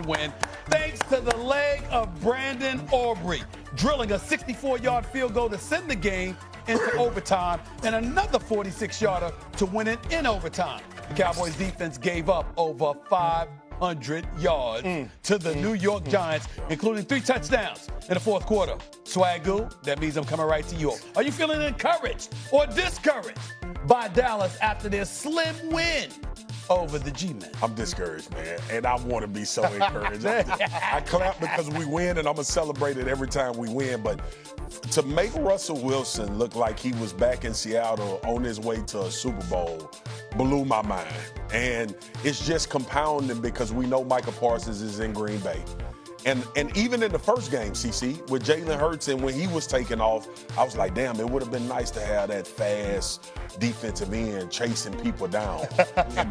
win thanks to the leg of Brandon Aubrey, drilling a 64-yard field goal to send the game into overtime and another 46-yarder to win it in overtime. The Cowboys defense gave up over 500 yards to the New York Giants, including 3 touchdowns in the fourth quarter. Swagoo, that means I'm coming right to you. Are you feeling encouraged or discouraged by Dallas after their slim win over the G-Men? I'm discouraged, man, and I want to be so encouraged. I clap because we win, and I'm going to celebrate it every time we win, but to make Russell Wilson look like he was back in Seattle on his way to a Super Bowl blew my mind. And it's just compounding because we know Micah Parsons is in Green Bay. And even in the first game, CC, with Jalen Hurts and when he was taking off, I was like, damn, it would have been nice to have that fast defensive end chasing people down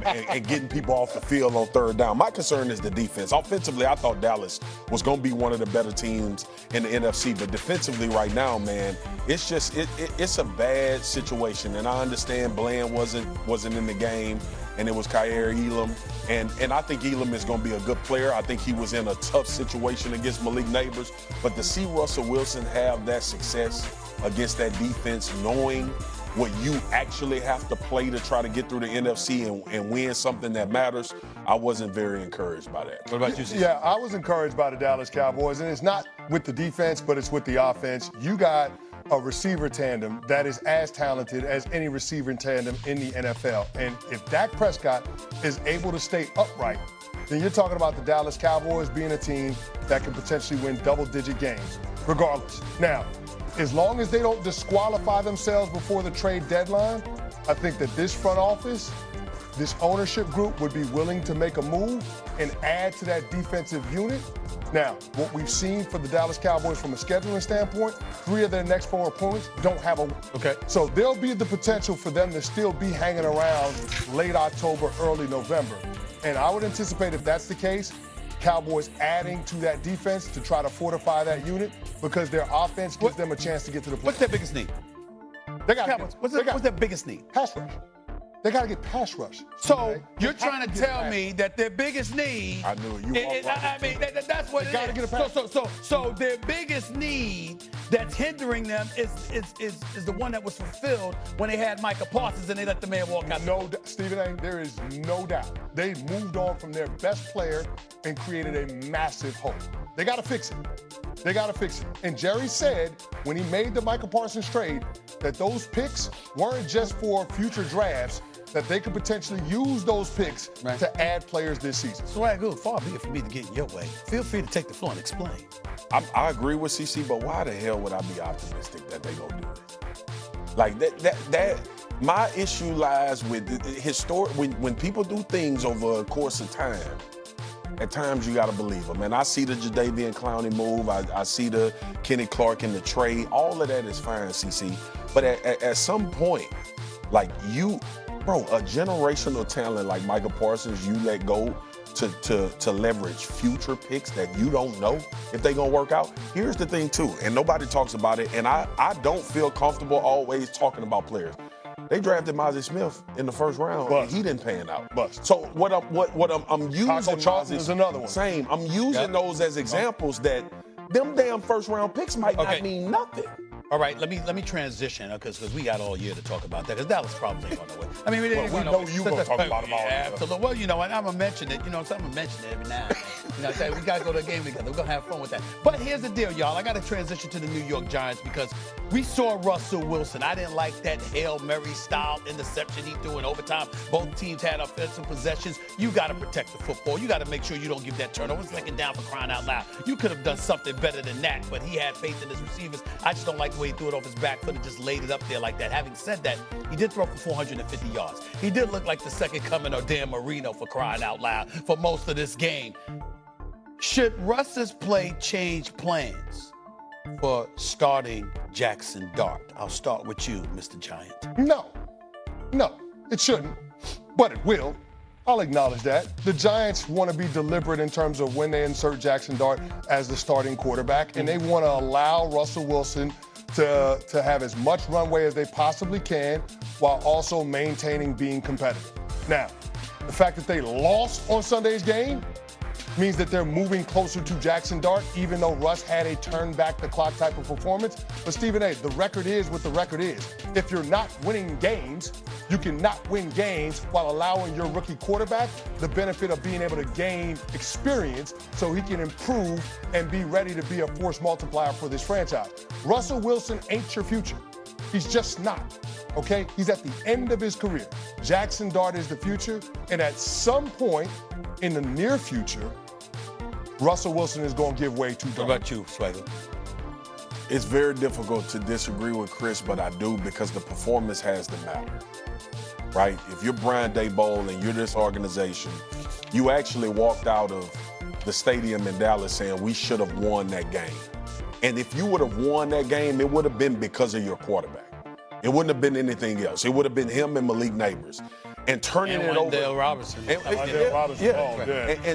and getting people off the field on third down. My concern is the defense. Offensively, I thought Dallas was going to be one of the better teams in the NFC, but defensively right now, man, it's just it's a bad situation. And I understand Bland wasn't in the game, and it was Kyer Elam. And I think Elam is going to be a good player. I think he was in a tough situation against Malik Neighbors. But to see Russell Wilson have that success against that defense, knowing what you actually have to play to try to get through the NFC and win something that matters, I wasn't very encouraged by that. What about you, Steve? Yeah, I was encouraged by the Dallas Cowboys, and it's not with the defense, but it's with the offense. You got a receiver tandem that is as talented as any receiver tandem in the NFL. And if Dak Prescott is able to stay upright, then you're talking about the Dallas Cowboys being a team that can potentially win double-digit games, regardless. Now, as long as they don't disqualify themselves before the trade deadline, I think that this front office, this ownership group would be willing to make a move and add to that defensive unit. Now, what we've seen for the Dallas Cowboys from a scheduling standpoint, 3 of their next 4 opponents don't have a. Okay. So there'll be the potential for them to still be hanging around late October, early November. And I would anticipate if that's the case, Cowboys adding to that defense to try to fortify that unit because their offense gives them a chance to get to the playoffs. What's their biggest need? They got Cowboys, what's their biggest need? pass rush. They got to get pass rush. So you're trying to tell me that their biggest need? I knew you. I mean, that's what They gotta it get a is. pass. So their biggest need that's hindering them is the one that was fulfilled when they had Micah Parsons and they let the man walk out. No, Stephen A., there is no doubt. They moved on from their best player and created a massive hole. They got to fix it. They got to fix it. And Jerry said when he made the Micah Parsons trade that those picks weren't just for future drafts, that they could potentially use those picks to add players this season. Swagoo, far be it for me to get in your way. Feel free to take the floor and explain. I agree with CC, but why the hell would I be optimistic that they gonna do this? Like that my issue lies with when people do things over a course of time. At times you gotta believe them. And I see the Jadeveon Clowney move. I see the Kenny Clark in the trade. All of that is fine, CC. But at some point, like a generational talent like Micah Parsons, you let go to leverage future picks that you don't know if they're gonna work out. Here's the thing too, and nobody talks about it, and I don't feel comfortable always talking about players. They drafted Mozzie Smith in the first round, and he didn't pan out. So what I'm using Charlton is another one. Same. I'm using those as examples that them damn first round picks might not mean nothing. All right, let me transition because we got all year to talk about that because Dallas probably ain't going nowhere. I mean, we know you gonna talk about them all. Yeah, absolutely. Well, you know, and I'm gonna mention it. You know, so I'm gonna mention it every now and then. You know, I say we gotta go to a game together. We're gonna have fun with that. But here's the deal, y'all. I gotta transition to the New York Giants because we saw Russell Wilson. I didn't like that Hail Mary style interception he threw in overtime. Both teams had offensive possessions. You gotta protect the football. You gotta make sure you don't give that turnover. Second down for crying out loud. You could have done something better than that, but he had faith in his receivers. I just don't like the way he threw it off his back foot and just laid it up there like that. Having said that, he did throw for 450 yards. He did look like the second coming of Dan Marino for crying out loud for most of this game. Should Russ's play change plans for starting Jackson Dart? I'll start with you, Mr. Giant. No, it shouldn't, but it will. I'll acknowledge that. The Giants want to be deliberate in terms of when they insert Jackson Dart as the starting quarterback, and they want to allow Russell Wilson to have as much runway as they possibly can while also maintaining being competitive. Now, the fact that they lost on Sunday's game, means that they're moving closer to Jackson Dart, even though Russ had a turn back the clock type of performance. But Stephen A., the record is what the record is. If you're not winning games, you cannot win games while allowing your rookie quarterback the benefit of being able to gain experience so he can improve and be ready to be a force multiplier for this franchise. Russell Wilson ain't your future. He's just not, okay? He's at the end of his career. Jackson Dart is the future, and at some point in the near future, Russell Wilson is going to give way to Dart. What about you, Swagger? It's very difficult to disagree with Chris, but I do, because the performance has to matter, right? If you're Brian Daboll and you're this organization, you actually walked out of the stadium in Dallas saying we should have won that game. And if you would have won that game, it would have been because of your quarterback. It wouldn't have been anything else. It would have been him and Malik Neighbors. And turning it over. Wendell Robinson. And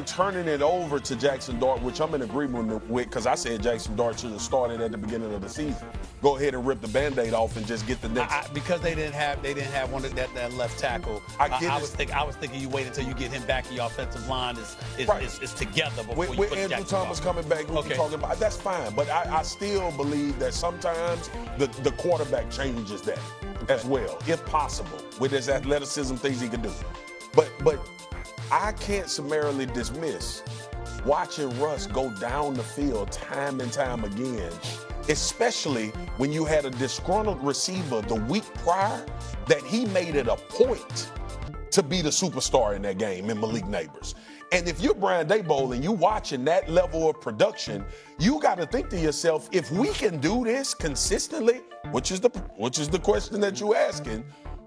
turning it over to Jackson Dart, which I'm in agreement with, because I said Jackson Dart should have started at the beginning of the season. Go ahead and rip the Band-Aid off and just get the next. Because they didn't have one of that left tackle. I was thinking you wait until you get him back and your offensive line is together before you with put Andrew Jackson Thomas Dart. coming back, we're talking about that's fine. But I still believe that sometimes the quarterback changes that as well, if possible, with his athleticism, things he can do. But I can't summarily dismiss watching Russ go down the field time and time again, especially when you had a disgruntled receiver the week prior that he made it a point to be the superstar in that game in Malik Neighbors. And if you're Brian Daboll and you watching that level of production, you got to think to yourself, if we can do this consistently, which is the question that you're asking,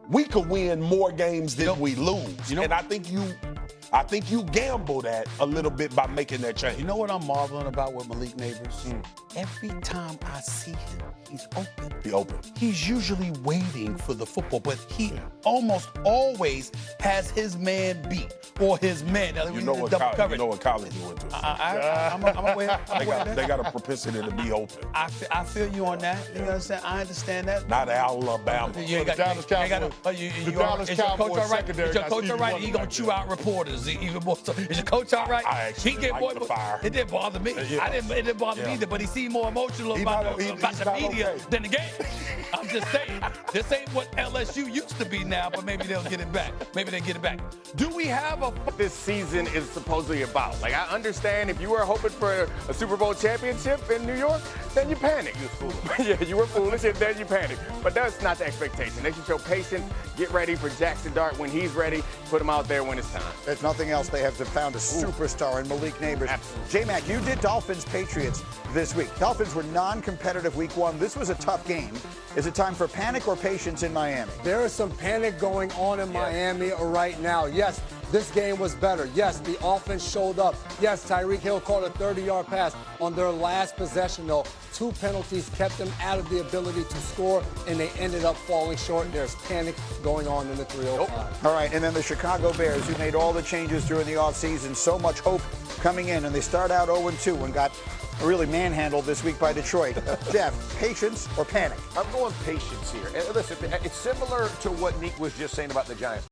we could win more games than we lose. And I think you gamble that a little bit by making that change. You know what I'm marveling about with Malik Neighbors? Every time I see him, he's open. Be open. He's usually waiting for the football, but he almost always has his man beat or his man. You know what college you went to. They got a propensity to be open. I feel you on that. You understand? I understand that. Not Alabama. The Dallas Cowboys secondary. Is your coach all right? He gonna chew out reporters even more so. Is your coach all right? I actually like the fire. It didn't bother me. It didn't bother me either, but he seemed more emotional about the media than the game. I'm just saying, this ain't what LSU used to be now, but maybe they'll get it back. Maybe they get it back. Do we have a this season is supposedly about? Like, I understand if you were hoping for a Super Bowl championship in New York, then you panic. You were foolish. Yeah, you were foolish, and then you panic. But that's not the expectation. They should show patience, get ready for Jackson Dart when he's ready, put him out there when it's time. If nothing else, they have found a superstar in Malik Neighbors. J-Mac, you did Dolphins-Patriots this week. Dolphins were non-competitive week one. This was a tough game. Is it time for panic or patience in Miami? There is some panic going on in Miami right now. Yes, this game was better. Yes, the offense showed up. Yes, Tyreek Hill caught a 30-yard pass on their last possession, though. 2 penalties kept them out of the ability to score, and they ended up falling short. There's panic going on in the 305. All right, and then the Chicago Bears, who made all the changes during the offseason, so much hope coming in, and they start out 0-2 and got really manhandled this week by Detroit. Jeff, patience or panic? I'm going patience here. And listen, it's similar to what Neek was just saying about the Giants.